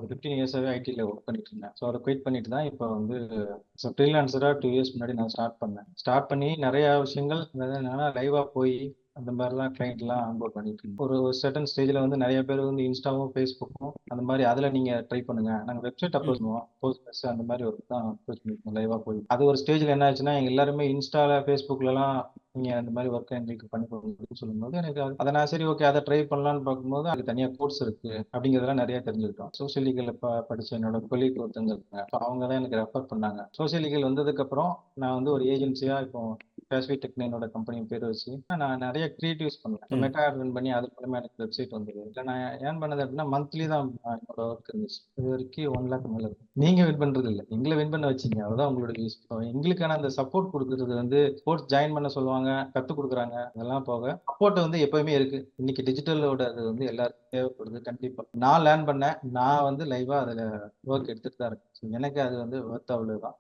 ஒரு 15 இயர்ஸாவே ஐடில ஒர்க் பண்ணிட்டு இருந்தேன். ஸோ அத குயிட் பண்ணிட்டு தான் இப்போ வந்து ஃப்ரீலான்சரா 2 இயர்ஸ் முன்னாடி நான் ஸ்டார்ட் பண்ணேன். ஸ்டார்ட் பண்ணி நெறைய விஷயங்கள் அதாவது என்னன்னா லைவா போய் அந்த மாதிரிலாம் கிளைண்ட்லாம் ஆன்போர்ட் பண்ணிட்டு இருந்தோம். ஒரு சர்டன் ஸ்டேஜ்ல வந்து நிறைய பேர் வந்து இன்ஸ்டாவும் ஃபேஸ்புக்கும் அந்த மாதிரி அதுல நீங்க ட்ரை பண்ணுங்க. நாங்க வெப்சைட் அப்ரோச் பண்ணுவோம். போஸ்ட் அந்த மாதிரி ஒரு தான் அப்ரோச் பண்ணிருக்கோம் லைவா போய். அது ஒரு ஸ்டேஜ்ல என்ன ஆச்சுன்னா எங்க எல்லாருமே இன்ஸ்டால ஃபேஸ்புக்லலாம் நீங்க அந்த மாதிரி ஒர்க் எங்களுக்கு பண்ணி கொடுங்கன்னு சொல்லும்போது எனக்கு அதை நான் சரி ஓகே அதை ட்ரை பண்ணலான்னு பார்க்கும்போது அதுக்கு தனியா கோர்ஸ் இருக்கு அப்படிங்கிறதெல்லாம் நிறைய தெரிஞ்சுக்கிட்டோம். சோசியல் லீகல் படிச்ச என்னோட கொலீக் ஒருத்தங்க இருக்காங்க. அவங்க தான் எனக்கு ரெஃபர் பண்ணாங்க. சோசியல் லீகல் வந்ததுக்கு அப்புறம் நான் வந்து ஒரு ஏஜென்சியா இப்போ பேஸ்வி டெக்னு என்னோட கம்பெனி பேர் வச்சு நான் நிறைய கிரியேட்டிவ்ஸ் பண்ணுவேன். மெட்டா ஆட் ரன் பண்ணி அது மூலமா எனக்கு வெப்சைட் வந்தது. இல்லை நான் ஏன் பண்ணது அப்படின்னா மந்த்லி தான் என்னோட ஒர்க் இருந்துச்சு. இது வரைக்கும் 1 lakh மேல இருக்கும். நீங்க வின் பண்றது இல்லை, எங்களை வின் பண்ண வச்சீங்க, அதுதான் உங்களோட யூஸ். எங்களுக்கான அந்த சப்போர்ட் கொடுக்கறது வந்து ஸ்போர்ட்ஸ் ஜாயின் பண்ண சொல்லுவாங்க, கற்றுக் கொடுக்குறாங்க. அதெல்லாம் போக சப்போர்ட் வந்து எப்பவுமே இருக்கு. இன்னைக்கு டிஜிட்டலோட அது வந்து எல்லாருக்கும் தேவைப்படுது. கண்டிப்பா நான் லேர்ன் பண்ணேன். நான் வந்து லைவா அதுல ஒர்க் எடுத்துட்டு தான் இருக்கேன். எனக்கு அது வந்து ஒர்த் அவ்வளவுதான்.